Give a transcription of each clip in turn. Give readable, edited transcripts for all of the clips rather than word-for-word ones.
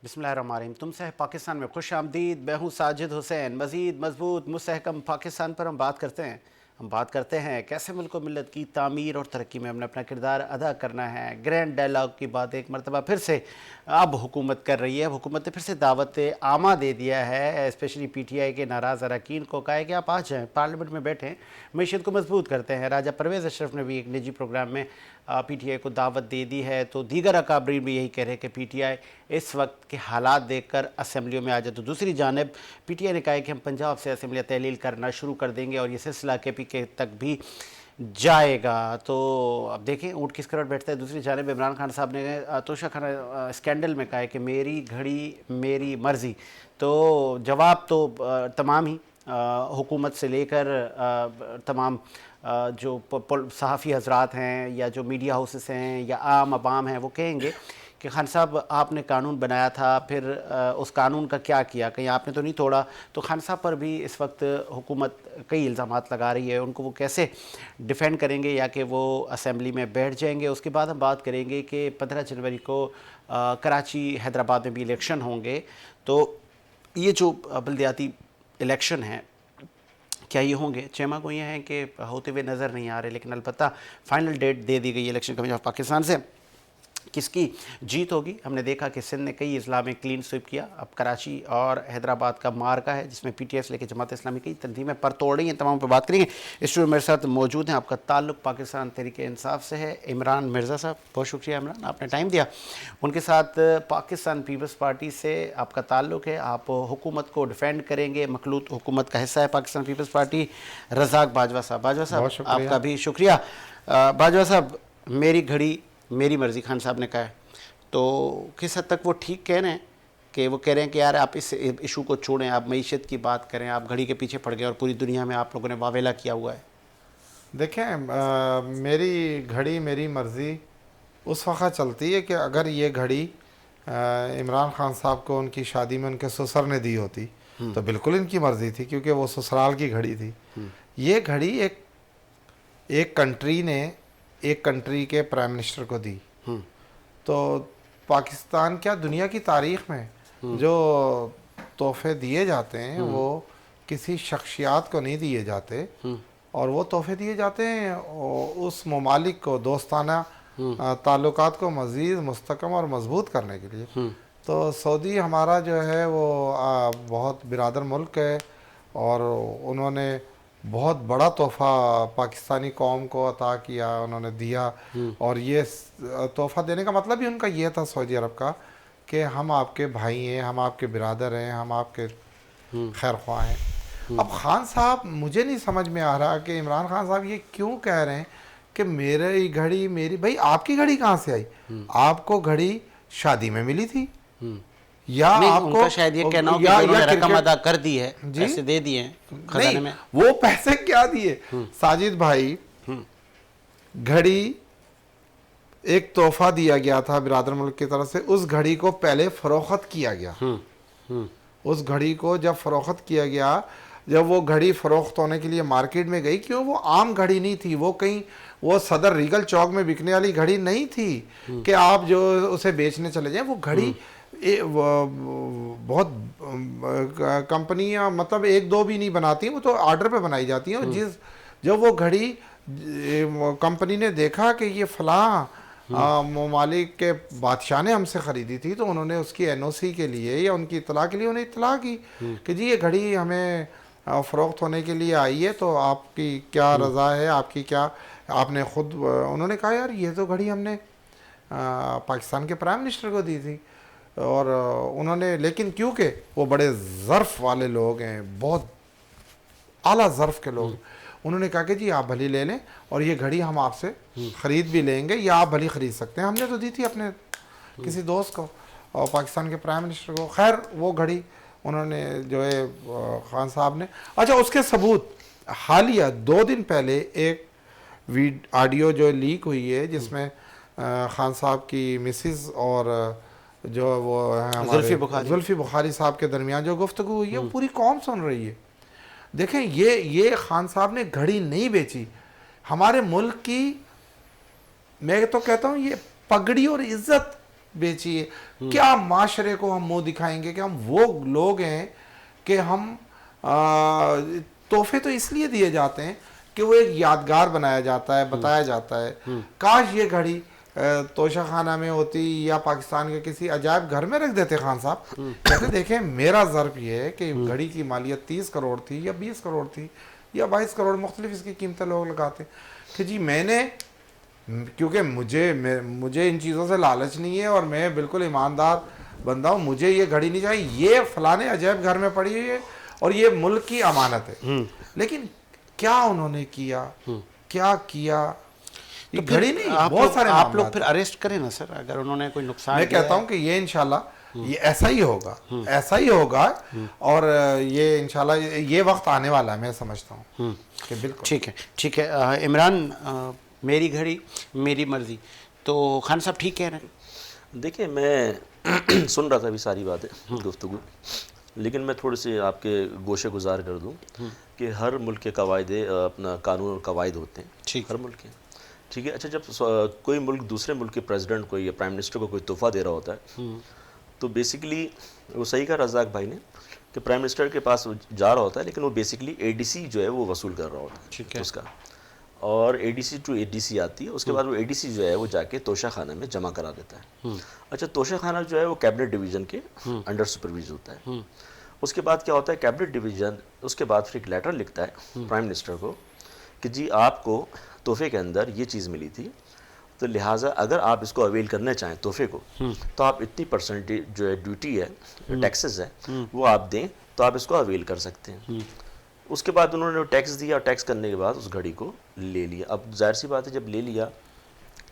बिस्मिल्लाहिर्रहमानिर्रहीम। तुमसे है पाकिस्तान में खुश आमदीद। मैं हूँ साजिद हुसैन। मज़ीद मजबूत मुस्तहकम पाकिस्तान पर हम बात करते हैं। कैसे मुल्क मिल्लत की तामीर और तरक्की में हमने अपना किरदार अदा करना है। ग्रैंड डायलॉग की बात एक मरतबा फिर से अब हुकूमत कर रही है। हुकूमत ने फिर से दावत आमा दे दिया है, स्पेशली PTI के नाराज़ अरकान को कहा है कि आप आ जाएँ, पार्लियामेंट में बैठें, मीशत को मजबूत करते हैं। राजा परवेज़ अशरफ ने भी एक निजी प्रोग्राम में PTI को दावत दे दी है। तो दीगर अकाबरीन भी यही कह रहे हैं कि PTI इस वक्त के हालात देखकर असम्बलियों में आ जाए। तो दूसरी जानब PTI ने कहा है कि हम पंजाब से असम्बलियाँ तहलील करना शुरू कर देंगे और ये सिलसिला KP के तक भी जाएगा। तो अब देखें ऊँट किस करवट बैठता है। दूसरी जानब इमरान खान साहब ने तोशा खाना स्कैंडल में कहा है कि मेरी घड़ी मेरी मर्ज़ी। तो जवाब तो तमाम ही हुकूमत से लेकर तमाम जो सहाफ़ी हजरात हैं या जो मीडिया हाउसेस हैं या आम अवाम हैं वो कहेंगे कि खान साहब आपने कानून बनाया था, फिर उस कानून का क्या किया, कहीं आपने तो नहीं तोड़ा। तो खान साहब पर भी इस वक्त हुकूमत कई इल्ज़ामात लगा रही है। उनको वो कैसे डिफेंड करेंगे या कि वो असम्बली में बैठ जाएंगे। उसके बाद हम बात करेंगे कि 15 जनवरी को कराची हैदराबाद में भी इलेक्शन होंगे। तो ये जो बल्दियाती इलेक्शन हैं क्या ये होंगे, चेमा को ये हैं कि होते हुए नज़र नहीं आ रहे, लेकिन अलबत्ता फ़ाइनल डेट दे दी गई इलेक्शन कमीशन ऑफ पाकिस्तान से। किसकी जीत होगी? हमने देखा कि सिंध ने कई अजला में क्लीन स्वीप किया। अब कराची और हैदराबाद का मार्का है जिसमें PTI से लेकर जमात इस्लामी कई तंजीमें पर तोड़ रही हैं। तमाम पर बात करेंगे। स्टूडियो मेरे साथ मौजूद हैं। आपका ताल्लुक़ पाकिस्तान तहरीक इंसाफ से है, इमरान मिर्ज़ा साहब। बहुत शुक्रिया इमरान, आपने टाइम दिया। उनके साथ पाकिस्तान पीपल्स पार्टी से आपका ताल्लुक़ है, आप हुकूमत को डिफेंड करेंगे, मखलूत हुकूमत का हिस्सा है पाकिस्तान पीपल्स पार्टी। रज़ाक बाजवा साहब, आपका भी शुक्रिया। बाजवा साहब, मेरी घड़ी मेरी मर्ज़ी खान साहब ने कहा है, तो किस हद तक वो ठीक कह रहे हैं कि वो कह रहे हैं कि यार आप इस इशू को छोड़ें, आप मईशत की बात करें, आप घड़ी के पीछे पड़ गए और पूरी दुनिया में आप लोगों ने वावेला किया हुआ है। देखें, मेरी घड़ी मेरी मर्ज़ी उस वक़्त चलती है कि अगर ये घड़ी इमरान खान साहब को उनकी शादी में उनके ससुर ने दी होती तो बिल्कुल इनकी मर्ज़ी थी, क्योंकि वो ससुराल की घड़ी थी। ये घड़ी एक कंट्री ने एक कंट्री के प्राइम मिनिस्टर को दी। तो पाकिस्तान क्या दुनिया की तारीख़ में जो तोहफे दिए जाते हैं वो किसी शख्सियात को नहीं दिए जाते, और वो तोहफे दिए जाते हैं उस ममालिक को दोस्ताना ताल्लुकात को मज़ीद मुस्तकम और मजबूत करने के लिए। तो सऊदी हमारा जो है वो बहुत बिरादर मुल्क है और उन्होंने बहुत बड़ा तोहफ़ा पाकिस्तानी कौम को अता किया, उन्होंने दिया। और ये तोहफ़ा देने का मतलब ही उनका ये था सऊदी अरब का कि हम आपके भाई हैं, हम आपके बिरादर हैं, हम आपके खैर ख्वाह हैं। अब खान साहब, मुझे नहीं समझ में आ रहा कि इमरान खान साहब ये क्यों कह रहे हैं कि मेरी घड़ी मेरी। भाई आपकी घड़ी कहाँ से आई? आपको घड़ी शादी में मिली थी या आपको शायद ये कहना हो कि या रकम अदा कर दी है, पैसे दे दिए हैं खजाने में। वो पैसे क्या दिए साजिद भाई? घड़ी एक तोहफा दिया गया था बिरादर मुल्क की तरफ से। उस घड़ी को पहले फरोख्त किया गया। उस घड़ी को जब फरोख्त किया गया, जब वो घड़ी फरोख्त होने के लिए मार्केट में गई, क्यों वो आम घड़ी नहीं थी, वो कहीं वो सदर रीगल चौक में बिकने वाली घड़ी नहीं थी कि आप जो उसे बेचने चले जाएं। वो घड़ी बहुत कंपनियां, मतलब एक दो भी नहीं बनाती, वो तो ऑर्डर पे बनाई जाती हैं। और जब वो घड़ी कंपनी ने देखा कि ये फलां ममालिक के बादशाह ने हमसे ख़रीदी थी, तो उन्होंने उसकी NOC के लिए या उनकी इत्तला के लिए उन्हें इत्तला की कि जी ये घड़ी हमें फ़रोख्त होने के लिए आई है, तो आपकी क्या रज़ा है, आपकी क्या, आपने ख़ुद। उन्होंने कहा यार ये तो घड़ी हमने पाकिस्तान के प्राइम मिनिस्टर को दी थी। और उन्होंने, लेकिन क्योंकि वो बड़े ज़र्फ़ वाले लोग हैं, बहुत आला ज़र्फ़ के लोग, उन्होंने कहा कि जी आप भली ले लें और ये घड़ी हम आपसे ख़रीद भी लेंगे या आप भली ख़रीद सकते हैं। हमने तो दी थी अपने किसी दोस्त को और पाकिस्तान के प्राइम मिनिस्टर को। खैर वो घड़ी उन्होंने जो है खान साहब ने, अच्छा उसके सबूत हालिया 2 दिन पहले एक ऑडियो जो लीक हुई है जिसमें खान साहब की मिसिस और जो वो जुल्फ़ी बुखारी साहब के दरमियान जो गुफ्तगू हुई है वो पूरी कौम सुन रही है। देखें, ये खान साहब ने घड़ी नहीं बेची, हमारे मुल्क की, मैं तो कहता हूँ ये पगड़ी और इज्जत बेची है। क्या माशरे को हम मुंह दिखाएंगे कि हम वो लोग हैं कि हम तोहफे तो इसलिए दिए जाते हैं कि वो एक यादगार बनाया जाता है, बताया जाता है। काश ये घड़ी तोशा खाना में होती या पाकिस्तान के किसी अजायब घर में रख देते खान साहब। कहते देखें मेरा ज़र्फ ये है कि घड़ी की मालियत 30 करोड़ थी या 20 करोड़ थी या 22 करोड़, मुख्तलिफ इसकी कीमतें लोग लगाते कि जी मैंने, क्योंकि मुझे इन चीज़ों से लालच नहीं है और मैं बिल्कुल ईमानदार बंदा हूँ, मुझे ये घड़ी नहीं चाहिए, ये फलाने अजायब घर में पड़ी हुई है और ये मुल्क की अमानत है। लेकिन क्या उन्होंने किया, क्या किया, ये तो घड़ी नहीं, आप बहुत सारे आप मामलात लोग फिर अरेस्ट करें ना सर, अगर उन्होंने कोई नुकसान मैं कहता हूं कि ये इंशाल्लाह ये ऐसा ही होगा, ऐसा ही होगा और ये इंशाल्लाह ये वक्त आने वाला है, मैं समझता हूं कि बिल्कुल ठीक है। इमरान, मेरी घड़ी मेरी मर्जी, तो खान साहब ठीक कह रहे हैं। देखिए मैं सुन रहा था अभी सारी बातें गुफ्तगू, लेकिन मैं थोड़े से आपके गोशे गुजार कर दूं कि हर मुल्क के कवायदे अपना कानून और कवायद होते हैं, हर मुल्क के, ठीक है। अच्छा, जब कोई मुल्क दूसरे मुल्क के प्रेसिडेंट को या प्राइम मिनिस्टर को कोई तोहफा दे रहा होता है तो बेसिकली वो सही कहा रज़ाक भाई ने कि प्राइम मिनिस्टर के पास जा रहा होता है, लेकिन वो बेसिकली एडीसी जो है वो वसूल कर रहा होता है, ठीक है उसका, और एडीसी टू एडीसी आती है, उसके बाद वो एडीसी जो है वो जाके तोशा खाना में जमा करा देता है। अच्छा, तोशा खाना जो है वो कैबिनेट डिवीज़न के अंडर सुपरविज होता है। उसके बाद क्या होता है, कैबिनेट डिवीज़न उसके बाद फिर एक लेटर लिखता है प्राइम मिनिस्टर को कि जी आपको तोहफे के अंदर ये चीज़ मिली थी, तो लिहाजा अगर आप इसको अवेल करना चाहें तोहफे को, तो आप इतनी परसेंटेज जो है ड्यूटी है, टैक्सेस है, वो आप दें तो आप इसको अवेल कर सकते हैं। उसके बाद उन्होंने टैक्स दिया, और टैक्स करने के बाद उस घड़ी को ले लिया। अब जाहिर सी बात है, जब ले लिया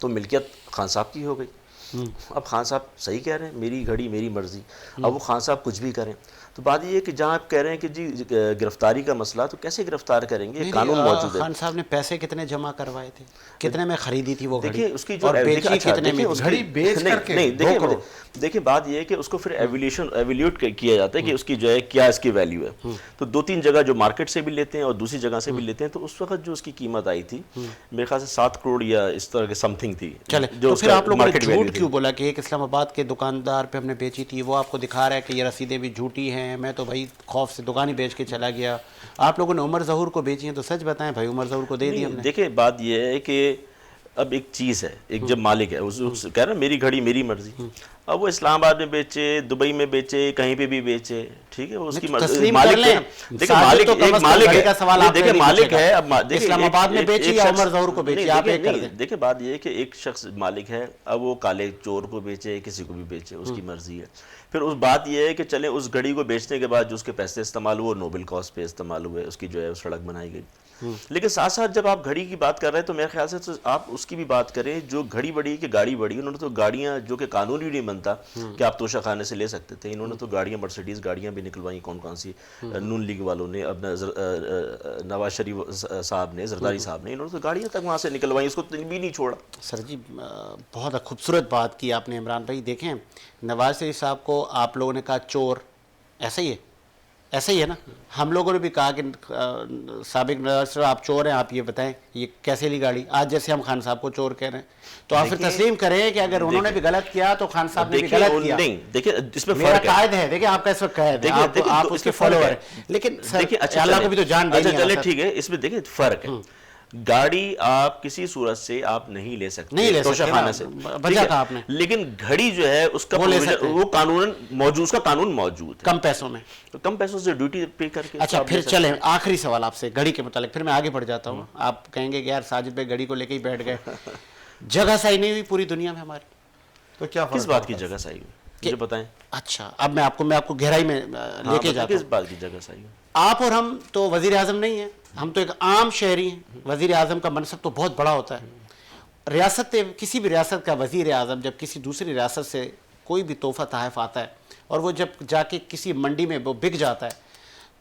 तो मिल्कियत खान साहब की हो गई। अब खान साहब सही कह रहे हैं, मेरी घड़ी मेरी मर्जी। अब वो खान साहब कुछ भी करें, तो बात ये है कि जहाँ आप कह रहे हैं कि जी गिरफ्तारी का मसला, तो कैसे गिरफ्तार करेंगे, कानून मौजूद है। खान साहब ने पैसे कितने जमा करवाए थे, कितने में खरीदी थी वो घड़ी, देखिए उसकी जो और बेची कितने में, घड़ी बेच करके नहीं, देखिए बात ये है कि उसको फिर एवेल्यूट किया जाता है कि उसकी जो है क्या इसकी वैल्यू है। तो 2-3 जगह जो मार्केट से भी लेते हैं और दूसरी जगह से भी लेते हैं, तो उस वक्त जो उसकी कीमत आई थी मेरे ख्याल से 7 करोड़ या इस तरह के समथिंग थी। चले, तो फिर आप लोगों ने झूठ क्यों बोला कि एक इस्लामाबाद के दुकानदार पे हमने बेची थी, वो आपको दिखा रहा है कि ये रसीदें भी झूठी हैं, मैं तो भाई खौफ से दुकान ही बेच के चला गया। आप लोगों ने उमर ज़हूर को बेची हैं, तो सच बताएं भाई, उमर ज़हूर को दे दी हमने। देखिए बात ये है कि अब एक चीज़ है, एक जब मालिक है उस कह रहा है मेरी घड़ी मेरी मर्जी, अब वो इस्लामाबाद में बेचे, दुबई में बेचे, कहीं पे भी बेचे, ठीक है, वो उसकी मर्जी। मालिक है, देखिए मालिक एक मालिक है, देखिए मालिक है। अब इस्लामाबाद में बेची या उमर ज़हूर को बेची, आप एक कर दें। देखिए बात ये है कि एक शख्स मालिक है, अब वो काले चोर को बेचे, किसी को भी बेचे, उसकी मर्जी है। फिर उस बात ये है कि चले उस घड़ी को बेचने के बाद जो उसके पैसे इस्तेमाल हुए नोबेल कॉज पे इस्तेमाल हुए, उसकी जो है सड़क बनाई गई। लेकिन साथ साथ जब आप घड़ी की बात कर रहे हैं तो मेरे ख्याल से तो आप उसकी भी बात करें जो घड़ी बड़ी कि गाड़ी बड़ी। उन्होंने तो गाड़ियां जो कि कानून ही नहीं बनता कि आप तोशा खाने से ले सकते थे, इन्होंने तो गाड़ियां मर्सिडीज गाड़ियां भी निकलवाई, कौन कौन सी, नून लीग वालों ने, अपना नवाज शरीफ साहब ने, जरदारी साहब ने, इन्होंने तो गाड़ियां तक वहाँ से निकलवाई, उसको भी नहीं छोड़ा। सर जी बहुत खूबसूरत बात की आपने इमरान भाई। देखें नवाज शरीफ साहब को आप लोगों ने कहा चोर, ऐसा ही है, ऐसा ही है ना। हम लोगों ने भी कहा कि साबिक नवाज शरीफ आप चोर हैं, आप ये बताएं ये कैसे ली गाड़ी। आज जैसे हम खान साहब को चोर कह रहे हैं, तो आप फिर तस्लीम करें कि अगर उन्होंने भी गलत किया तो खान साहब ने भी गलत किया। नहीं, देखिए इसमें मेरा कायद है, देखिए आपका इस वक्त कायद है, आप उसके फॉलोअर हैं, लेकिन देखिए अल्लाह को भी तो जान देनी है। चले ठीक है, इसमें देखिए फर्क है। गाड़ी आप किसी सूरत से आप नहीं ले सकते तोशा खाने से, बचा कहा आपने, लेकिन घड़ी जो है उसका वो कानून मौजूद, उसका कानून मौजूद है, कम पैसों में, तो कम पैसों से ड्यूटी पे करके। अच्छा फिर चलें आखिरी सवाल आपसे घड़ी के मुतालिक, फिर मैं आगे बढ़ जाता हूँ। आप कहेंगे कि यार साजिद भाई घड़ी को लेके ही बैठ गए, जगह सही नहीं हुई पूरी दुनिया में हमारी, तो क्या किस बात की जगह सही हुई मुझे बताएं। अच्छा अब मैं आपको गहराई में लेके जाता हूँ, किस बात की जगह सही हुई। आप और हम तो वजीर आजम नहीं है, हम तो एक आम शहरी हैं। वजीर आजम का मनसब तो बहुत बड़ा होता है। रियासत, किसी भी रियासत का वजीर आजम जब किसी दूसरी रियासत से कोई भी तोहफा तहफ़ आता है और वो जब जाके किसी मंडी में वो बिक जाता है,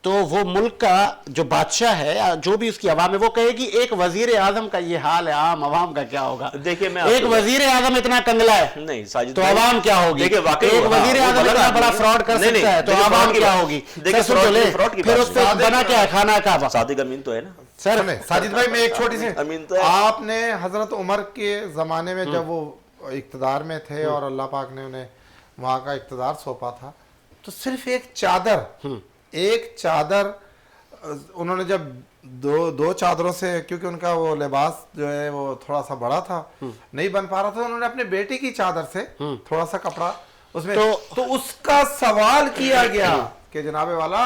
तो वो मुल्क का जो बादशाह है या जो भी उसकी आवाम है वो कहेगी एक वजीर आजम का ये हाल है, आम आवाम का क्या होगा। देखिए मैं एक वजीर आजम इतना कंगला है नहीं साजिद तो आवाम क्या होगी। देखिए वाकई एक वजीर आजम इतना बड़ा फ्रॉड कर सकता है तो आवाम क्या होगी। देखिए फ्रॉड की फिर उस पर बना क्या है खाना का सादिक अमीन तो है ना सर। साजिद भाई मैं एक छोटी सी, अमीन तो है। आपने हजरत उमर के जमाने में जब वो इक़्तिदार में थे और अल्लाह पाक ने उन्हें वहाँ का इक़्तिदार सौंपा था, तो सिर्फ एक चादर उन्होंने जब दो चादरों से, क्योंकि उनका वो लिबास जो है वो थोड़ा सा बड़ा था, नहीं बन पा रहा था, उन्होंने अपने बेटे की चादर से थोड़ा सा कपड़ा उसमें तो उसका सवाल किया गया कि जनाबे वाला,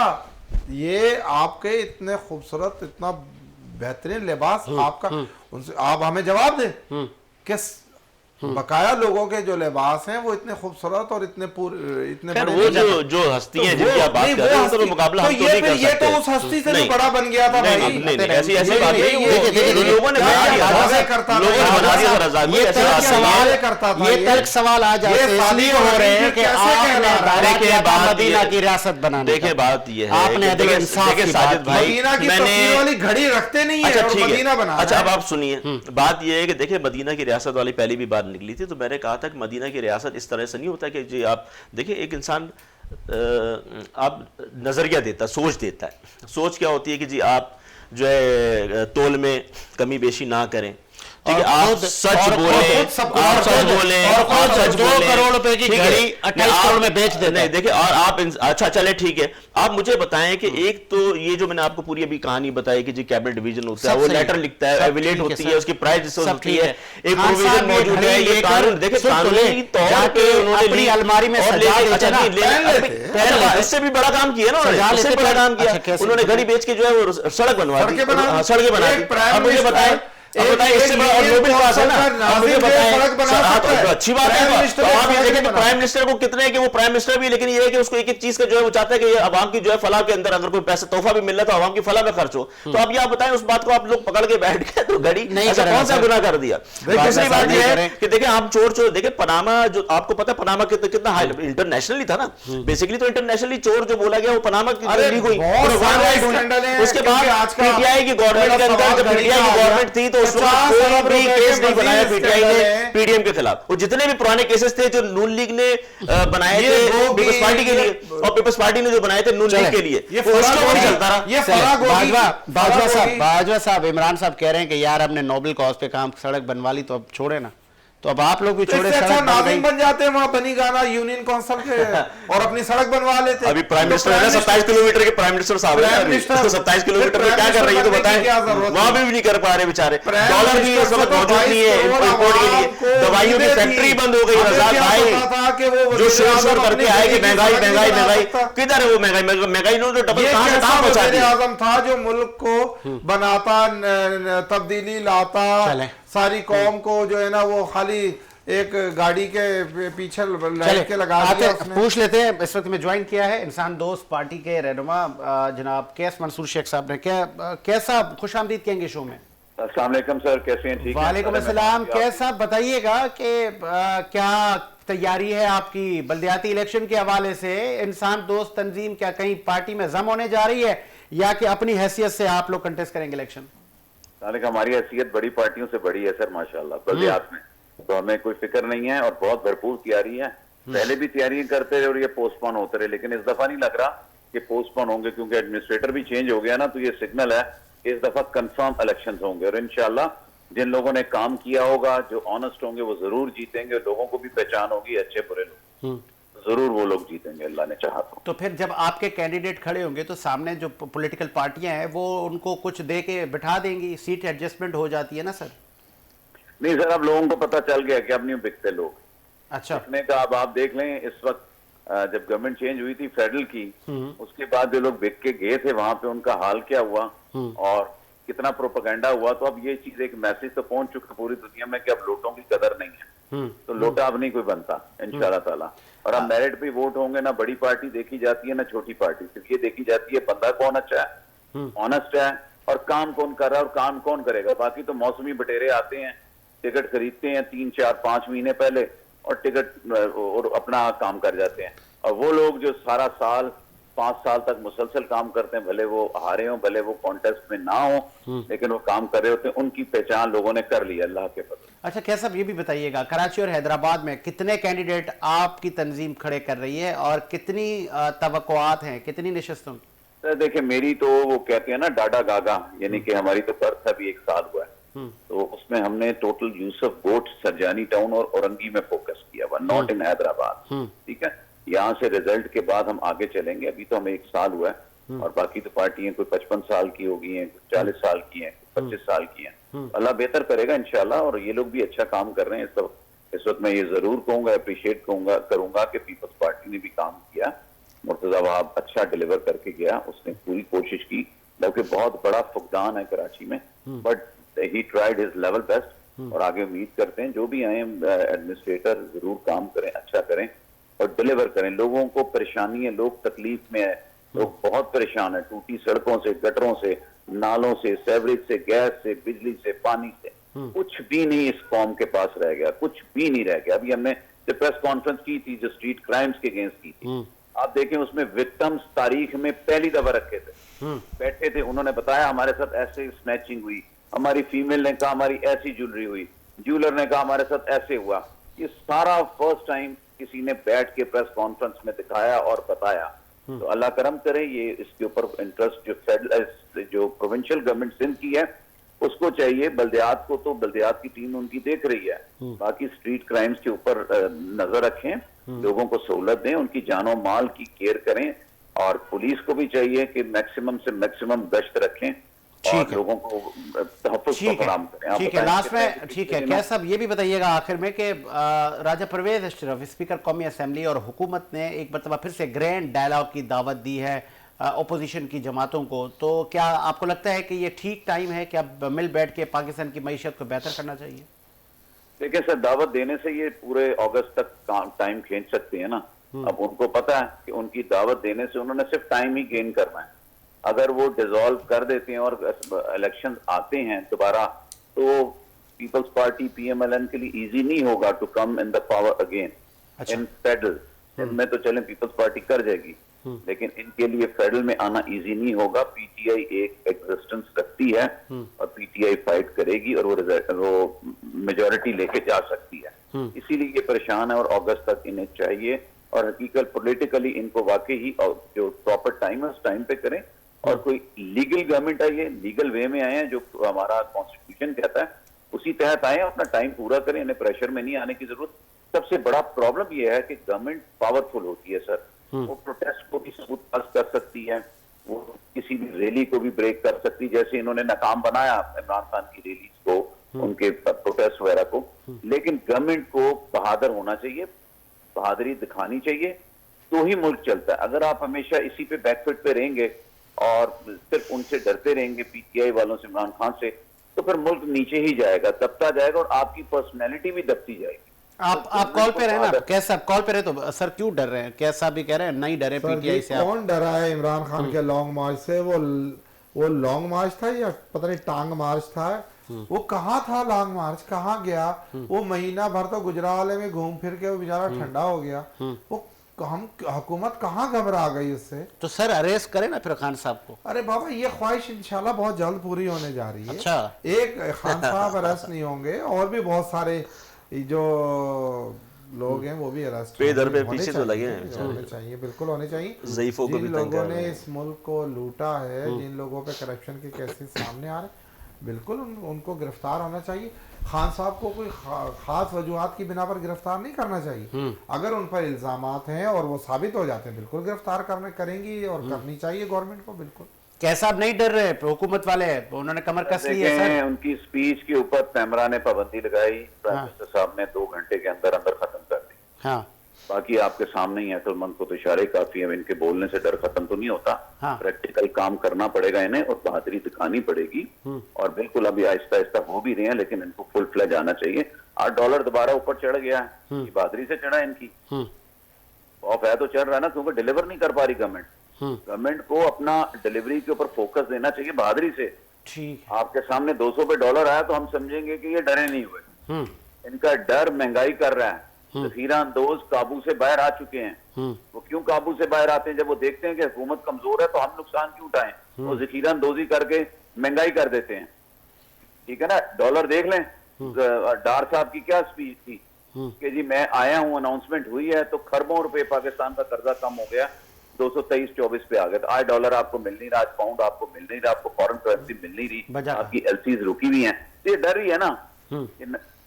ये आपके इतने खूबसूरत, इतना बेहतरीन लिबास आपका, उनसे आप हमें जवाब दें कि बकाया लोगों के जो लिबास हैं वो इतने खूबसूरत और इतने वो जो हस्ती हैं जिनकी आप बात कर रहे हैं उनका तो मुकाबला हम तो नहीं कर सकते। ये तो उस हस्ती से भी बड़ा बन गया था भाई। ऐसी बात नहीं, लोगों ने करता ये तर्क सवाल आ जाते इसलिए हो रहे हैं कि आपने मदीना की रियासत बनाने, देखिए बात ये है, आपने साजिद भाई मदीना की तस्वीर वाली घड़ी रखते नहीं है और मदीना बना। अच्छा अब आप सुनिए, बात ये है कि देखिए मदीना की रियासत वाली पहली भी बात निकली थी, तो मैंने कहा था कि मदीना की रियासत इस तरह से नहीं होता कि जी आप देखिए एक इंसान आप नजरिया देता, सोच देता है। सोच क्या होती है कि जी आप जो है तोल में कमी बेशी ना करें, ठीक है, आप सच बोले, आप सच बोले, आप सच 2 करोड़ रुपए की घड़ी 28 करोड़ में बेच देते हैं। देखिए और आप अच्छा चले ठीक है, आप मुझे बताएं कि एक तो ये जो मैंने आपको पूरी अभी कहानी बताई कि जी कैबिनेट डिवीजन होता है, वो लेटर लिखता है, एविलेट होती है, उसकी प्राइस डिस्कस होती है, एक प्रोविजन मौजूद है, ये कानून देखिए कानूनी तौर पे उन्होंने अपनी अलमारी में सजा देते ना, इससे भी बड़ा काम किया ना उन्होंने, इससे बड़ा काम किया उन्होंने, घड़ी बेच के जो है वो सड़क बनवा दी, सड़कें बना दी। अब मुझे बताएं इससे बड़ा और नोबेल पास है ना, मुझे बताएं अच्छी बात है। तो आप ये देखें प्राइम मिनिस्टर को कितने कि वो प्राइम मिनिस्टर भी, लेकिन ये है कि उसको एक एक चीज का जो है वो चाहता है कि ये अवाम की जो है फलाह के अंदर अगर कोई पैसा तोहफा भी मिल रहा है तो अवाम की फलाह में खर्च हो। तो अब ये आप बताएं उस बात को आप लोग पकड़ के बैठ गए तो घड़ी ऐसा कौन सा गुनाह कर दिया। दूसरी बात ये है कि देखिए आप चोर देखिए पनामा, जो आपको पता है पनामा कितना इंटरनेशनली था ना, बेसिकली तो इंटरनेशनली चोर जो बोला गया वो पनामा की लीक हुई। उसके बाद पीटीआई की गवर्नमेंट के अंदर, जब पीटीआई की गवर्नमेंट थी तो उस वक्त केस नहीं बनाया पीटीआई ने पीडीएम के खिलाफ, और जितने भी पुराने केसेस थे जो नून लीग ने बनाए थे पीपल्स पार्टी के लिए और पीपल्स पार्टी ने जो बनाए थे नून लीग के लिए, ये चलता रहा। बाजवा साहब, इमरान साहब कह रहे हैं कि यार हमने नोबेल कॉज पे काम, सड़क बनवा ली तो अब छोड़े ना, तो अब आप लोग भी छोड़े, अच्छा नाज़िम बन जाते हैं वहां बनी गाना यूनियन काउंसिल के और अपनी सड़क बनवा लेते। अभी प्राइम मिनिस्टर है ना 27 किलोमीटर के प्राइम मिनिस्टर साहब है, 27 किलोमीटर में क्या कर रही है तो बताएं, वहां भी नहीं कर पा रहे बेचारे। डॉलर भी इस वक्त मौजूद नहीं है इंपोर्ट के लिए, दवाइयों की फैक्ट्री बंद हो गई। रज़ाक भाई जो शोर करके आए कि महंगाई महंगाई महंगाई, किधर है वो महंगाई? महंगाई ने तो डबल कहां से कहां पहुंचा दिया। आज़म था जो मुल्क को बनाता, तब्दीली लाता, सारी कौम को जो है ना वो खाली एक गाड़ी के पीछे लाइट के लगा दिया उसने। पूछ लेते हैं, इस वक्त में ज्वाइन किया है इंसान दोस्त पार्टी के रहनुमा जनाब कैस मंसूर शेख साहब ने। कैस साहब खुश आमदीद कहेंगे शो में। अस्सलाम वालेकुम सर, कैसे हैं? ठीक है, वालेकुम अस्सलाम। कैस साहब बताइएगा कि क्या तैयारी है आपकी बल्दियाती इलेक्शन के हवाले से? इंसान दोस्त तंजीम क्या कहीं पार्टी में जम होने जा रही है या कि अपनी हैसियत से आप लोग कंटेस्ट करेंगे इलेक्शन? हमारी हैसियत बड़ी पार्टियों से बड़ी है सर माशाल्लाह बल्दियात में, तो हमें कोई फिक्र नहीं है और बहुत भरपूर तैयारी है। पहले भी तैयारियां करते रहे और ये पोस्टपोन होते रहे, लेकिन इस दफा नहीं लग रहा कि पोस्टपोन होंगे, क्योंकि एडमिनिस्ट्रेटर भी चेंज हो गया ना, तो ये सिग्नल है इस दफा कंफर्म इलेक्शन होंगे और इंशाल्लाह जिन लोगों ने काम किया होगा, जो ऑनेस्ट होंगे वो जरूर जीतेंगे। लोगों को भी पहचान होगी, अच्छे बुरे लोग जरूर वो लोग जीतेंगे, अल्लाह ने चाहा तो फिर जब आपके कैंडिडेट खड़े होंगे तो सामने जो पॉलिटिकल पार्टियां हैं वो उनको कुछ दे के बिठा देंगी, सीट एडजस्टमेंट हो जाती है ना सर? नहीं सर, अब लोगों को पता चल गया कि अब नहीं बिकते लोग। अच्छा, बिकने का अब आप देख लें, इस वक्त जब गवर्नमेंट चेंज हुई थी फेडरल की, उसके बाद जो लोग बिक के गए थे वहां पे उनका हाल क्या हुआ और कितना प्रोपेगेंडा हुआ। तो अब ये चीज एक मैसेज तो पहुंच चुका पूरी दुनिया में कि अब लोटों की कदर नहीं है, तो लोटा अब नहीं कोई बनता इंशाल्लाह ताला। और अब मेरिट पे वोट होंगे, ना बड़ी पार्टी देखी जाती है ना छोटी पार्टी, सिर्फ ये देखी जाती है बंदा कौन अच्छा है, ऑनेस्ट है और काम कौन कर रहा है और काम कौन करेगा। बाकी तो मौसमी बटेरे आते हैं, टिकट खरीदते हैं 3, 4, 5 महीने पहले और टिकट और अपना काम कर जाते हैं। और वो लोग जो सारा साल 5 साल तक मुसलसल काम करते हैं, भले वो हारे हों, भले वो कॉन्टेस्ट में ना हो, लेकिन वो काम कर रहे होते हैं, उनकी पहचान लोगों ने कर ली अल्लाह के फजल। अच्छा क्या साहब ये भी बताइएगा, कराची और हैदराबाद में कितने कैंडिडेट आपकी तंजीम खड़े कर रही है और कितनी तवक्कुआत हैं, कितनी नशस्तों की? देखिए मेरी तो वो कहते हैं ना डाडा गागा, यानी कि हमारी तो बर्थ अभी 1 साल हुआ है, तो उसमें हमने टोटल यूसुफ गोट, सरजानी टाउन और औरंगी में फोकस किया हुआ, नॉट इन हैदराबाद। ठीक है, यहाँ से रिजल्ट के बाद हम आगे चलेंगे। अभी तो हमें 1 साल हुआ है और बाकी तो पार्टियां कोई 55 साल की हो गई हैं, कुछ 40 साल की हैं, 25 साल की हैं। अल्लाह बेहतर करेगा इंशाल्लाह, और ये लोग भी अच्छा काम कर रहे हैं। इस वक्त मैं ये जरूर कहूंगा, अप्रिशिएट करूंगा कि पीपल्स पार्टी ने भी काम किया। मुर्तजा वहाब अच्छा डिलीवर करके गया, उसने पूरी कोशिश की, बल्कि बहुत बड़ा फुकदान है कराची में, but he tried his level best. और आगे उम्मीद करते हैं जो भी आए एडमिनिस्ट्रेटर जरूर काम करें, अच्छा करें और डिलीवर करें। लोगों को परेशानी है, लोग तकलीफ में है, लोग बहुत परेशान है, टूटी सड़कों से, गटरों से, नालों से, सेवरेज से, गैस से, बिजली से, पानी से, कुछ भी नहीं इस कौम के पास रह गया, कुछ भी नहीं रह गया। अभी हमने जो प्रेस कॉन्फ्रेंस की थी, जो स्ट्रीट क्राइम्स के अगेंस्ट की थी, आप देखें उसमें विक्टिम्स तारीख में पहली दफा रखे थे, बैठे थे, उन्होंने बताया हमारे साथ ऐसे स्नैचिंग हुई, हमारी फीमेल ने कहा हमारी ऐसी ज्वेलरी हुई, ज्वेलर ने कहा हमारे साथ ऐसे हुआ। ये सारा फर्स्ट टाइम किसी ने बैठ के प्रेस कॉन्फ्रेंस में दिखाया और बताया। तो अल्लाह करम करे, ये इसके ऊपर इंटरेस्ट जो फेडरल जो प्रोविंशियल गवर्नमेंट सिंध की है उसको चाहिए, बल्दियात को तो बल्दियात की टीम उनकी देख रही है, बाकी स्ट्रीट क्राइम्स के ऊपर नजर रखें, लोगों को सहूलत दें, उनकी जानो माल की केयर करें, और पुलिस को भी चाहिए कि मैक्सिमम से मैक्सिमम गश्त रखें और लोगों को तहफ़्फ़ुज़ फराहम करें। ठीक है, लास्ट में ठीक है, क्या साहब ये भी बताइएगा आखिर में कि राजा परवेज अशरफ स्पीकर कौमी असम्बली और हुकूमत ने एक मरतबा फिर से ग्रैंड डायलॉग की दावत दी है अपोजिशन की जमातों को, तो क्या आपको लगता है कि ये ठीक टाइम है कि अब मिल बैठ के पाकिस्तान की मईशत को बेहतर करना चाहिए? देखिए सर, दावत देने से ये पूरे अगस्त तक टाइम खींच सकते हैं ना। अब उनको पता है कि उनकी दावत देने से उन्होंने सिर्फ टाइम ही गेन करना है। अगर वो डिसॉल्व कर देते हैं और इलेक्शन आते हैं दोबारा, तो पीपल्स पार्टी पीएमएलएन के लिए इजी नहीं होगा to come in the power again in federal. इनमें तो चलें पीपल्स पार्टी कर जाएगी, लेकिन इनके लिए फेडरल में आना इजी नहीं होगा। पीटीआई एक एग्जिस्टेंस रखती है और पीटीआई फाइट करेगी और वो मेजॉरिटी लेके जा सकती है, इसीलिए ये परेशान है और अगस्त तक इन्हें चाहिए। और हकीकत पॉलिटिकली इनको वाकई ही जो प्रॉपर टाइम है उस टाइम पे करें, और कोई लीगल गवर्नमेंट आई है, लीगल वे में आए हैं, जो हमारा कॉन्स्टिट्यूशन कहता है उसी तहत आए, अपना टाइम पूरा करें, इन्हें प्रेशर में नहीं आने की जरूरत। सबसे बड़ा प्रॉब्लम यह है कि गवर्नमेंट पावरफुल होती है सर, वो प्रोटेस्ट को भी सबूत पास कर सकती है, वो किसी भी रैली को भी ब्रेक कर सकती है, जैसे इन्होंने नाकाम बनाया इमरान खान की रैलीज को, उनके प्रोटेस्ट वगैरह को। लेकिन गवर्नमेंट को बहादुर होना चाहिए, बहादुरी दिखानी चाहिए, तो ही मुल्क चलता है। अगर आप हमेशा इसी पे बैकफुट पे रहेंगे और सिर्फ उनसे डरते रहेंगे, पीटीआई वालों से, इमरान खान से, तो फिर मुल्क नीचे ही जाएगा, दबता जाएगा और आपकी पर्सनैलिटी भी दबती जाएगी। आप कॉल पे रहे ना, कैसा कॉल पे रहे, तो सर क्यों डर रहे हैं? कैसा भी कह रहे हैं नहीं डरे पीटीआई से? कौन डरा है इमरान खान के लॉन्ग मार्च से? वो लॉन्ग मार्च था या पता नहीं टांग मार्च था? वो कहाँ था लॉन्ग मार्च, कहाँ गया? वो महीना भर तो गुजरावाले में घूम फिर के वो बेचारा ठंडा हो गया। वो हम हुकूमत कहाँ घबरा गई उससे? तो सर अरेस्ट करें ना फिर खान साहब को। अरे बाबा, ये ख्वाहिश इंशाल्लाह बहुत जल्द पूरी होने जा रही है। अच्छा, एक खान साहब अरेस्ट नहीं होंगे, और भी बहुत सारे जो लोग हैं वो भी अरेस्ट पे दर पे पीछे तो लगे हैं, होने चाहिए, बिल्कुल होने चाहिए। ज़ईफ़ों को भी जिन तंग लोगों कर रहे ने हैं। इस मुल्क को लूटा है, जिन लोगों पे करप्शन के केसेस सामने आ रहे हैं, बिल्कुल उनको गिरफ्तार होना चाहिए। खान साहब को कोई खास वजूहात की बिना पर गिरफ्तार नहीं करना चाहिए। अगर उन पर इल्जामात हैं और वो साबित हो जाते हैं, बिल्कुल गिरफ्तार करेंगी और करनी चाहिए गवर्नमेंट को। बिल्कुल कैसा आप नहीं डर रहे? हुकूमत वाले उन्होंने कमर कस ली है सर। उनकी स्पीच के ऊपर कैमरा ने पाबंदी लगाई, प्राइम मिनिस्टर साहब ने 2 घंटे के अंदर अंदर खत्म कर दी। हाँ, बाकी आपके सामने ही अक्लमंद को तो इशारे काफी है, इनके बोलने से डर खत्म तो नहीं होता। हाँ। प्रैक्टिकल काम करना पड़ेगा इन्हें और बहादुरी दिखानी पड़ेगी, और बिल्कुल अभी आहिस्ता आहिस्ता हो भी रहे हैं, लेकिन इनको फुल फ्लैज आना चाहिए। $8 दोबारा ऊपर चढ़ गया है, ये बहादुरी से चढ़ा है इनकी। ऑफ है तो चढ़ रहा है ना, क्योंकि डिलीवर नहीं कर पा रही गवर्नमेंट। गवर्नमेंट को अपना डिलीवरी के ऊपर फोकस देना चाहिए बहादुरी से। ठीक। आपके सामने 200 पे डॉलर आया तो हम समझेंगे कि ये डरे नहीं हुए। इनका डर महंगाई कर रहा है। जखीरा अंदोज काबू से बाहर आ चुके हैं। वो क्यों काबू से बाहर आते हैं? जब वो देखते हैं कि हुकूमत कमजोर है तो हम नुकसान क्यों उठाएं, वो जखीरा अंदोजी करके महंगाई कर देते हैं। ठीक है ना, डॉलर देख लें। डार साहब की क्या स्पीच थी कि जी मैं आया हूं, अनाउंसमेंट हुई है तो खरबों रुपए पाकिस्तान का कर्जा कम हो गया, 223-24 पे आ गए। तो आज डॉलर आपको मिल नहीं रहा, आज पाउंड आपको मिल नहीं रहा, आपको फॉरेन करेंसी मिल नहीं रही, बजा आपकी एलसीज रुकी हुई हैं। तो ये डर ही है ना।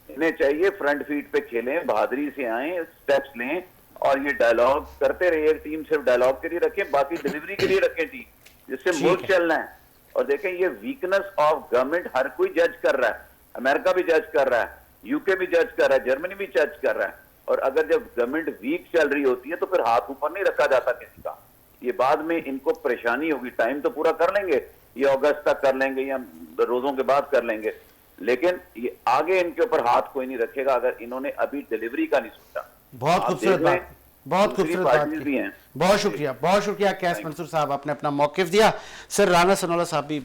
इन्हें चाहिए फ्रंट फीट पे खेलें, बहादुरी से आए, स्टेप्स लें और ये डायलॉग करते रहिए। टीम सिर्फ डायलॉग के लिए रखें, बाकी डिलीवरी के लिए रखें टीम, जिससे मुल्क चलना है। और देखें ये वीकनेस ऑफ गवर्नमेंट हर कोई जज कर रहा है, अमेरिका भी जज कर रहा है, यूके भी जज कर रहा है, जर्मनी भी जज कर रहा है। और अगर जब गवर्नमेंट वीक चल रही होती है तो फिर हाथ ऊपर नहीं रखा जाता किसी का। ये बाद में इनको परेशानी होगी। टाइम तो पूरा कर लेंगे, ये अगस्त तक कर लेंगे या रोजों के बाद कर लेंगे, लेकिन ये आगे इनके ऊपर हाथ कोई नहीं रखेगा अगर इन्होंने अभी डिलीवरी का नहीं सोचा। बहुत खूबसूरत बात, बहुत खूबसूरत बात भी की। हैं। बहुत शुक्रिया कैस मंसूर साहब, आपने अपना मौकिफ दिया। सर राना सनोल्ला साहब भी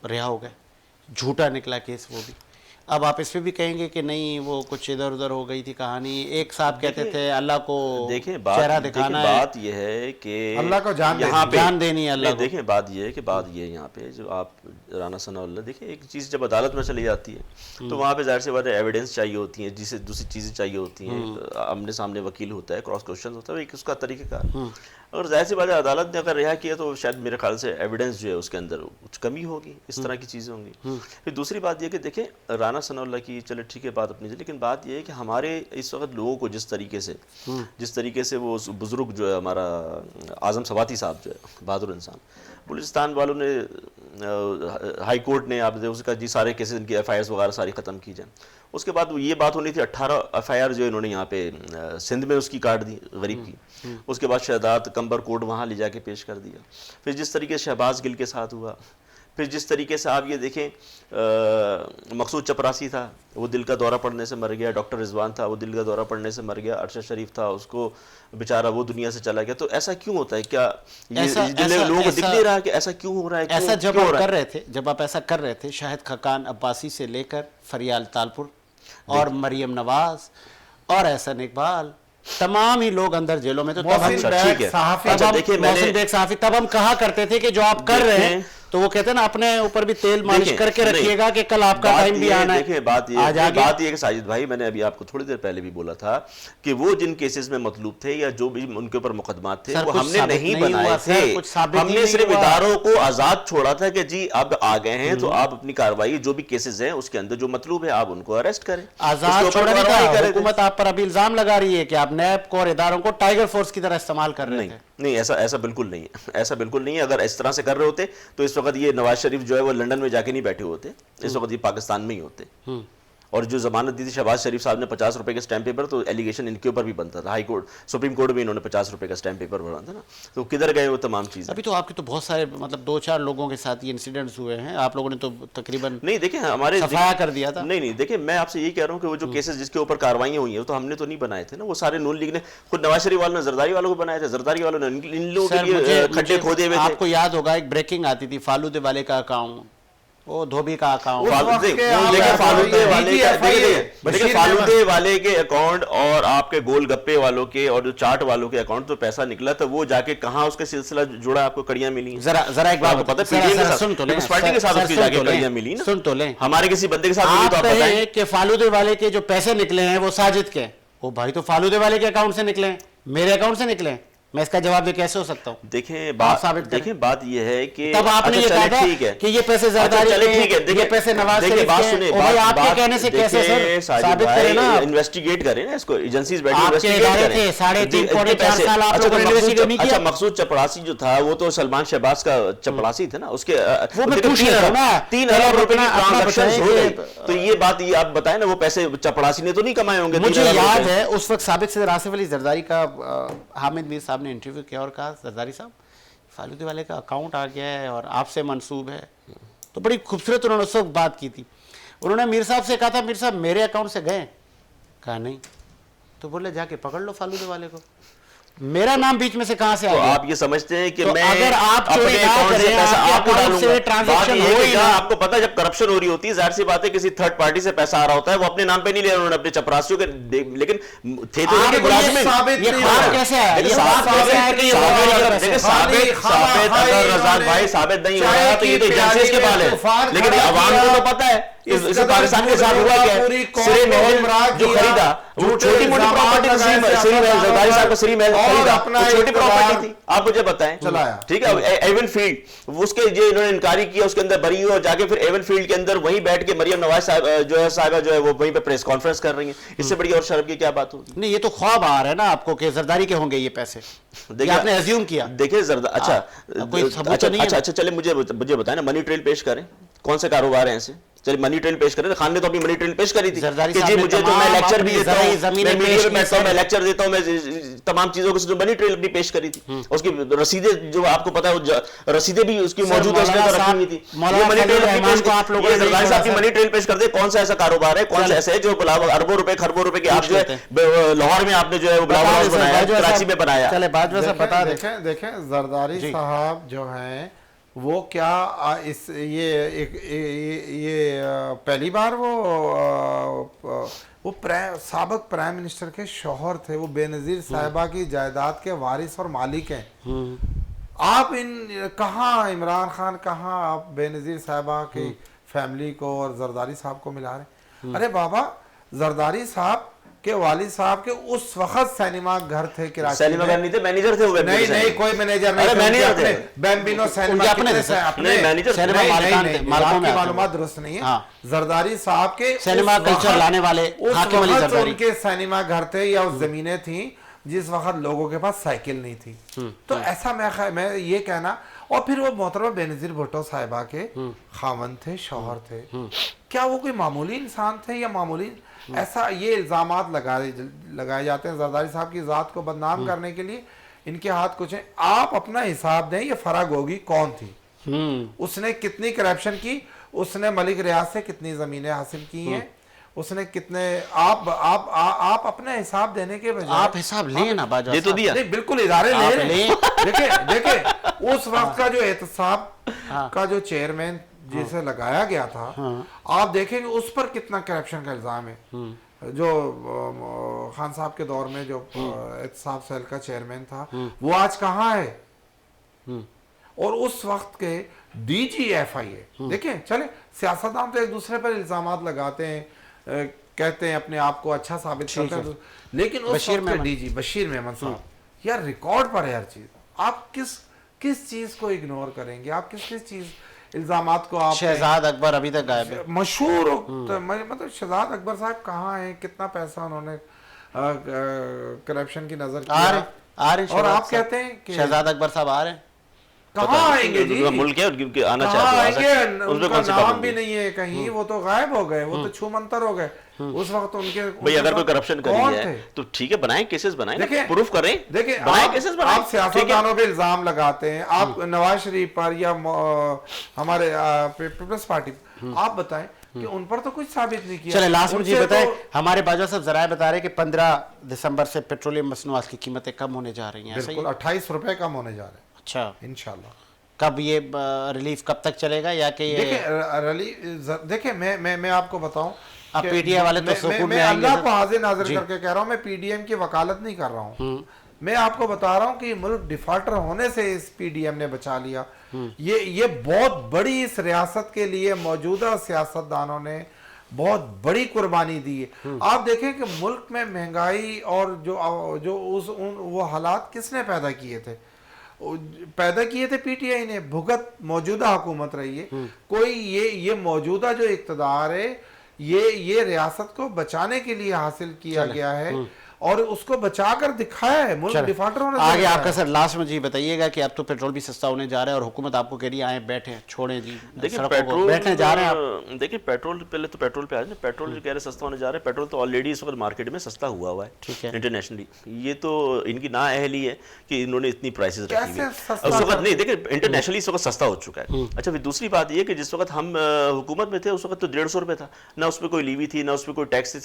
रिहा हो गए, झूठा निकला केस वो भी। अब आप इस पे भी कहेंगे कि नहीं वो कुछ इधर उधर हो गई थी कहानी। एक साहब कहते थे अल्लाह को चेहरा दिखाना है, बात यह है कि अल्लाह को जान देनी है अल्लाह को। देखिए बात यह है कि बात ये है यहाँ पे जो आप राना सनाउल्लाह, देखिए एक चीज़ जब अदालत में चली जाती है तो वहाँ पे जाहिर सी बात है एविडेंस चाहिए होती है, जिसे दूसरी चीज़ें चाहिए होती हैं, आमने सामने वकील होता है, क्रॉस क्वेश्चन होता है, एक उसका तरीक़ेकार। अगर जाहिर सी बात है अदालत ने अगर रिहा किया तो शायद मेरे ख्याल से एविडेंस जो है उसके अंदर कुछ कमी होगी, इस तरह की चीज़ें होंगी। फिर दूसरी बात यह कि देखें राना सनाउल्लाह की चले ठीक है बात अपनी, लेकिन बात यह है कि हमारे इस वक्त लोगों को जिस तरीके से वो बुजुर्ग जो है हमारा आज़म सवाती साहब जो है बहादुर इंसान, बलूचिस्तान वालों ने हाई कोर्ट ने आप उसका जी सारे केसेस इनकी FIRs वगैरह सारी ख़त्म की जाए। उसके बाद ये बात होनी थी 18 FIR जो इन्होंने यहाँ पे सिंध में उसकी काट दी गरीब की। उसके बाद शहदाद कंबर कोर्ट वहाँ ले जाके पेश कर दिया। फिर जिस तरीके से शहबाज गिल के साथ हुआ, फिर जिस तरीके से आप ये देखें मकसूद चपरासी था वो दिल का दौरा पड़ने से मर गया, डॉक्टर रिजवान था वो दिल का दौरा पड़ने से मर गया, अरशद शरीफ था उसको बेचारा वो दुनिया से चला गया। तो ऐसा क्यों होता है? क्या ये लोगों को दिख नहीं रहा कि ऐसा क्यों हो रहा है? ऐसा जब आप कर रहे थे, जब आप ऐसा कर रहे थे, शाहिद खकान अब्बासी से लेकर फरियाल तालपुर और मरियम नवाज और एहसन इकबाल, तमाम ही लोग अंदर जेलों में। तो मोहसिन बेग सहाफी, तब हम कहा करते थे कि जो आप कर रहे हैं तो वो कहते हैं ना अपने ऊपर भी तेल मालिश करके रखिएगा कि कल आपका टाइम भी आना है। देखिए बात ये कि साजिद भाई, मैंने अभी आपको थोड़ी देर पहले भी बोला था कि वो जिन केसेस में मतलूब थे या जो भी उनके ऊपर मुकदमात थे वो हमने नहीं बनाए थे, हमने सिर्फ इदारों को आजाद छोड़ा था कि जी अब आ गए हैं तो आप अपनी कार्रवाई जो भी केसेस हैं उसके अंदर जो मतलूब है आप उनको अरेस्ट करें। आजाद छोड़ने का हुकूमत आप पर अभी इल्जाम लगा रही है कि आप नैब को और इदारों को टाइगर फोर्स की तरह इस्तेमाल कर रहे थे। नहीं, ऐसा बिल्कुल नहीं है, ऐसा बिल्कुल नहीं है। अगर इस तरह से कर रहे होते तो इस वक्त ये नवाज शरीफ जो है वो लंदन में जाके नहीं बैठे होते, इस वक्त ये पाकिस्तान में ही होते। और जो जमानत दी थी शहबाज शरीफ साहब ने 50 रुपए के स्टैम्प पेपर, तो एलिगेशन इनके ऊपर भी बनता था। हाई कोर्ट, सुप्रीम कोर्ट में इन्होंने 50 रुपए का स्टैम्प पेपर भरा था ना, तो किधर गए वो तमाम चीज़? अभी तो आपके तो बहुत सारे मतलब 2-4 लोगों के साथ ये इंसिडेंट्स हुए हैं, आप लोगों ने तो तकरीबन नहीं देखे हमारे सफाया कर दिया था। नहीं देखिए मैं आपसे यही कह रहा हूँ कि वो जो केसेस जिसके ऊपर कार्रवाई हुई है वो तो हमने तो नहीं बनाए थे ना, वो सारे नून लीग ने, खुद नवाज शरीफ वालों ने जरदारी वालों को बनाए थे, जरदारी वालों ने इन लोगों के लिए खड्डे खोदे हुए थे। आपको याद होगा एक ब्रेकिंग आती थी फालूदे वाले का अकाउंट, वो धोबी का अकाउंट, फालूदे वाले के अकाउंट और आपके गोलगप्पे वालों के और जो चाट वालों के अकाउंट तो पैसा निकला था, वो जाके कहाँ उसका सिलसिला जुड़ा आपको कड़ियां मिली? जरा एक बात पता है सुन तो मिली ना, सुन तो ले, हमारे किसी बंदे के साथ आप कहें कि फालूदे वाले के जो पैसे निकले हैं वो साजिद के, वो भाई तो फालूदे वाले के अकाउंट से निकले हैं, मेरे अकाउंट से निकले, मैं इसका जवाब कैसे हो सकता हूँ? देखें बात ये है कि तब आपने ये कहा था कि ये पैसे ज़रदारी के, ये पैसे नवाज शरीफ के, भाई आपके कहने से कैसे सर साबित करें ना, इन्वेस्टिगेट करें ना इसको, एजेंसीज बैठी इन्वेस्टिगेट करें। 3.5-4 साल आप लोगों ने इन्वेस्टिगेट नहीं किया। मकसूद चपरासी जो था वो तो सलमान शहबाज का चपरासी थे ना, उसके 3,000 रुपए की ट्रांजैक्शंस हो गए। तो ये बात ये आप बताएं ना, वो पैसे चपरासी ने तो नहीं कमाए होंगे? मुझे याद है उस वक्त साबित से आसिफ अली जरदारी का हामिद मीर साहब ने इंटरव्यू किया और कहा जरदारी साहब फालूदे वाले का अकाउंट आ गया है और आपसे मंसूब है, तो बड़ी खूबसूरत उन्होंने उस वक्त बात की थी। उन्होंने मीर साहब से कहा था मीर साहब मेरे अकाउंट से गए? कहा नहीं। तो बोले जाके पकड़ लो फालूदे वाले को, मेरा नाम बीच में से कहां से आ गया? तो आप ये समझते हैं कि तो मैं अगर आप अपने अकाउंट से पैसा आपको डालूंगा? ट्रांजैक्शन हो ही ना, आपको पता है जब करप्शन हो रही होती है जाहिर सी बात है किसी थर्ड पार्टी से पैसा आ रहा होता है, वो अपने नाम पे नहीं ले रहे उन्होंने अपने चपरासियों के, लेकिन थे तो उनके मुलाजिम। ये बात कैसे है? ये बात कैसे है कि ये साबित अगर रज़ाक भाई साबित नहीं हो रहा तो ये तो एजेंसीज के बाल है, लेकिन अवाम को तो पता है इस पाकिस्तान के साथ हुआ क्या है। सिरे महल जो खरीदा वो छोटी मोटी प्रॉपर्टी तो जरदारी साहब को श्री महल खरीदा, छोटी प्रॉपर्टी थी, आप मुझे बताएं, चलाया, ठीक है। एवन फील्ड, उसके जो इन्होंने इंक्वायरी किया उसके अंदर बरी हुई, और जाके फिर एवन फील्ड के अंदर वहीं बैठ के मरियम नवाज साहब जो है साहिबा जो है वो वहीं पे प्रेस कॉन्फ्रेंस कर रही है। इससे बड़ी और शर्म की क्या बात होगी? नहीं, ये तो ख्वाब आ रहा है ना आपको कि जरदारी के होंगे ये पैसे, देखिए आपने अज्यूम किया। देखिए अच्छा, कोई सबूत तो नहीं है। अच्छा चले मुझे बताएं ना, मनी ट्रेल पेश करें, कौन से कारोबार हैं ऐसे? चलिए मनी ट्रेल पेश करें। खान ने तो अपनी मनी ट्रेल पेश करी थी कि जी मुझे तो मैं लेक्चर भी देता हूं, मैं मीडिया में बैठता हूं, मैं लेक्चर देता हूं, मैं तमाम चीजों को, जो मनी ट्रेल अपनी पेश करी थी, उसकी रसीदें जो आपको पता है, रसीदें भी उसकी मौजूद है, उसने तो रखी हुई थी। ये मनी ट्रेल आप लोगों ने जरदारी साहब की मनी ट्रेल पेश कर दे, कौन सा ऐसा कारोबार है, कौन सा ऐसा है जो अरबों रुपए खरबों रुपए के आप जो है लाहौर में आपने जो है वो ब्लावर हाउस बनाया, कराची में बनाया। चले बाजवा साहब बता देखें जरदारी साहब जो हैं वो क्या ये पहली बार वो साबिक प्राइम मिनिस्टर के शौहर थे, वो बेनजीर साहिबा की जायदाद के वारिस और मालिक हैं। आप कहाँ इमरान खान, कहाँ आप बेनजीर साहिबा की फैमिली को और जरदारी साहब को मिला रहे? अरे बाबा, जरदारी साहब के वालिद साहब के उस वक्त सिनेमा घर थे कराची में। सिनेमा घर नहीं थे, मैनेजर थे वो। नहीं कोई मैनेजर नहीं, मैनेजर थे बैम्बिनो सिनेमा अपने मैनेजर सिनेमा मालूमात दुरुस्त नहीं है। जरदारी साहब के सिनेमा कल्चर लाने वाले हाकिम अली जरदारी, उनके सिनेमा घर थे या उस जमीनें थी जिस वक्त लोगों के पास साइकिल नहीं थी। तो ऐसा मैं ये कहना, और फिर वो मोहतरमा बेनजीर भुट्टो साहिबा के खावन थे, शौहर थे, क्या वो कोई मामूली इंसान थे या मामूली? ऐसा ये इल्जामात लगाए जाते हैं जरदारी साहब की जात को बदनाम करने के लिए, इनके हाथ कुछ है। आप अपना हिसाब दें, ये फराग होगी कौन थी, उसने कितनी करप्शन की, उसने मलिक रियाज से कितनी जमीनें हासिल की हैं, उसने कितने, आप अपने हिसाब देने के बजाय आप हिसाब लें ना बाजा, ये तो दिया नहीं, बिल्कुल इदारे ले। देखे उस वक्त का जो एहतसाब का जो चेयरमैन जिसे लगाया गया था, आप देखेंगे उस पर कितना करप्शन का इल्जाम है। जो खान साहब के दौर में जो एहतसाब सेल का चेयरमैन था, वो आज कहाँ है? और उस वक्त के DGFIA देखें, चले सियासतदान तो एक दूसरे पर इल्जामात लगाते हैं, कहते हैं अपने आप को अच्छा साबित करते हैं, लेकिन उस वक्त के DG बशीर मेमन साहब, यार रिकॉर्ड पर है हर चीज। आप किस चीज को इग्नोर करेंगे? आप किस चीज इल्जामात को? आप शहजाद अकबर अभी तक गायब है, मशहूर मतलब शहजाद अकबर साहब कहाँ हैं? कितना पैसा उन्होंने करप्शन की नजर आ रहे और आप कहते हैं कि शहजाद अकबर साहब आ रहे हैं? कहाँ आएंगे जी? मुल्क है उनके आना चाहिए, उनका नाम भी नहीं है कहीं, वो तो गायब हो गए, वो तो छूमंतर हो गए। उस वक्त उनके भाई अगर कोई करप्शन करी है तो ठीक है, बनाएं केसेस, बनाएं, प्रूफ करें, देखिए बनाएं केसेस, बनाएं। आप सियासतदानों पे इल्जाम लगाते हैं, आप नवाज शरीफ पर या हमारे पीपल्स पार्टी, आप बताएं कि उन पर तो कुछ साबित नहीं किया। चले लास्ट में जी बताएं, हमारे बाजा साहब जराए बता रहे हैं कि 15 दिसंबर से पेट्रोलियम मसनूआत की कीमतें कम होने जा रही हैं। बिल्कुल 28 रुपए कम होने जा रहे हैं। अच्छा, इंशाल्लाह। कब ये रिलीफ कब तक चलेगा? या कि देखिए मैं आपको बताऊं, अब पीटीआई वाले तो सुकून में आएंगे। अल्लाह को हाजिर नाजिर करके कह रहा हूं, मैं पीडीएम की वकालत नहीं कर रहा हूं, मैं आपको बता रहा हूं कि मुल्क डिफॉल्टर होने से इस पीडीएम ने बचा लिया। ये बहुत बड़ी, इस रियासत के लिए मौजूदा सियासतदानों ने बहुत बड़ी कुर्बानी दी है। आप देखें कि मुल्क में महंगाई और वो हालात किसने पैदा किए थे? पीटीआई ने। भुगत मौजूदा हुकूमत रही है। कोई ये मौजूदा जो इक़्तिदार है, ये रियासत को बचाने के लिए हासिल किया गया है और उसको बचाकर दिखाया है। मुल्क डिफॉल्टर होने से आगे आपका सर लास्ट में जी बताइएगा कि अब तो पेट्रोल भी सस्ता होने जा रहा है और हुकूमत आपको कह रही है आए बैठे छोड़ें जी, देखिए पेट्रोल बैठने जा रहे हैं आप। देखिए पेट्रोल, पहले तो पेट्रोल पे आ जाए, पेट्रोल जो कह रहे सस्ता होने जा रहा है, पेट्रोल तो ऑलरेडी इस वक्त मार्केट में सस्ता हुआ है, ठीक है, इंटरनेशनली। ये तो इनकी नाअहली है कि इन्होंने इतनी प्राइसेस रखी है उस वक्त। नहीं देखिए इंटरनेशनली इस वक्त सस्ता हो चुका है। अच्छा फिर दूसरी बात ये कि जिस वक्त हम हुकूमत में थे उस वक्त तो 150 रुपए था, ना उसमें कोई लीवी थी, ना उसमें कोई टैक्स थे,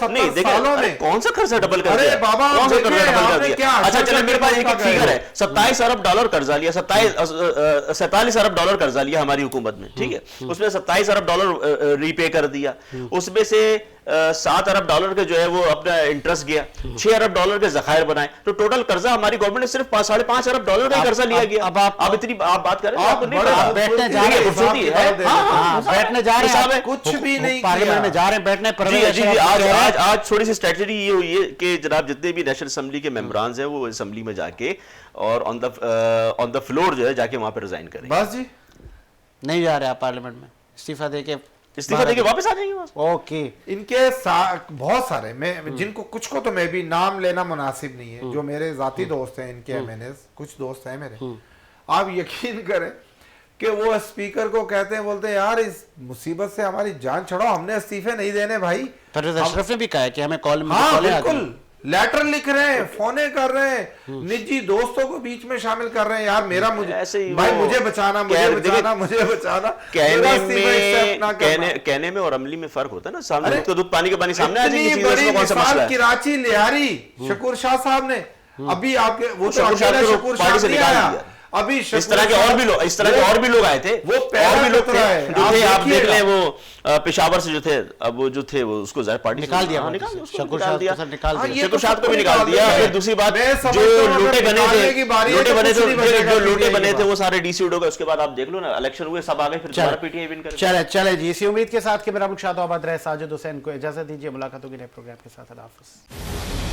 नहीं देखिए कौन सा खर्चा डबल कर दिया? कौन सा कर्जा डबल कर दिया? अच्छा चलिए मेरे पास एक फिगर है, 27 अरब डॉलर कर्जा लिया, 47 अरब डॉलर कर्जा लिया हमारी हुकूमत में, ठीक है। उसमें 27 अरब डॉलर रीपे कर दिया, उसमें से 7 अरब डॉलर के जो है वो अपना इंटरेस्ट गया, 6 अरब डॉलर के जखायर बनाए, तो टोटल कर्जा हमारी गवर्नमेंट ने सिर्फ 5.5 अरब डॉलर का कर्जा लिया गया। अब आप इतनी आप बात कर रहे हैं, आप आपको नहीं बड़े पता। बैठने जा रहे हैं, खूबसूरती है, बैठने जा रहे हिसाब है। हैं, कुछ भी नहीं पार्लियामेंट किया। में जा रहे हैं बैठने पर। जी आज थोड़ी सी स्ट्रेटजी ये हुई है कि जनाब जितने भी नेशनल असेंबली के मेंबरान हैं वो असेंबली में जाके और ऑन द फ्लोर जो है जाके वहां पे रिजाइन करें। बस जी, नहीं जा रहे आप पार्लियामेंट में, इस्तीफा देके वापस आ जाएंगे बस। ओके। इनके बहुत सारे, मैं जिनको कुछ को तो मैं भी नाम लेना मुनासिब नहीं है, जो मेरे जाती दोस्त हैं इनके एमएनएस, कुछ दोस्त हैं मेरे, आप यकीन करें कि वो स्पीकर को कहते हैं, बोलते हैं यार इस मुसीबत से हमारी जान छड़ाओ, हमने इस्तीफे नहीं देने भाई। परवेज अशरफ ने भी कहा है कि हमें कॉल हाँ बिल्कुल, लेटर लिख रहे हैं, फोने कर रहे हैं, निजी दोस्तों को बीच में शामिल कर रहे हैं, यार मेरा ऐसे ही भाई वो मुझे बचाना, मुझे बचाना, मुझे बचाना। कहने में और अमली में फर्क होता है ना। सामने तो दूध पानी के पानी सामने आ जाएंगे, इतनी चीज़ों बड़ी में कौन सा मिसाल मसला है। कराची लिहारी शकुर शाह साहब ने अभी आपके वो तो शकुर शाह अकेला को शकुर पार्टी शाह से नहीं निकाल आया, दिया। अभी इस तरह के और भी लोग आए थे, वो पहला और भी लोग खतरा है। थे जो थे, आप देख देखिएगा। लें वो पेशावर से जो थे, अब वो जो थे वो उसको जाहिर पार्टी से निकाल दिया, हाँ, पार्टी से। उसको शकुर निकाल शाह दिया। को सर निकाल हाँ, दिया। ये शकुर तो शाह को भी सबको निकाल दिया। निकाल फिर दूसरी बात, मैं समझता जो हूँ अगर लोटे बने निकालने की बारी है थे, तो कुछ नहीं बचेगा, जो लोटे यही बने थे बात। वो सारे डीसी उड़ गए। उसके बाद आप देख लो ना, इलेक्शन हुए, सब आ गए, फिर दोबारा पीटीआई विन कर। चले जी, इसी उम्मीद के साथ कि मेरा मुख्तार आबाद रहे, साजिद हुसैन को इजाजत दीजिए। मुलाकात होगी नए प्रोग्राम के साथ। अल्लाह हाफ़िज़।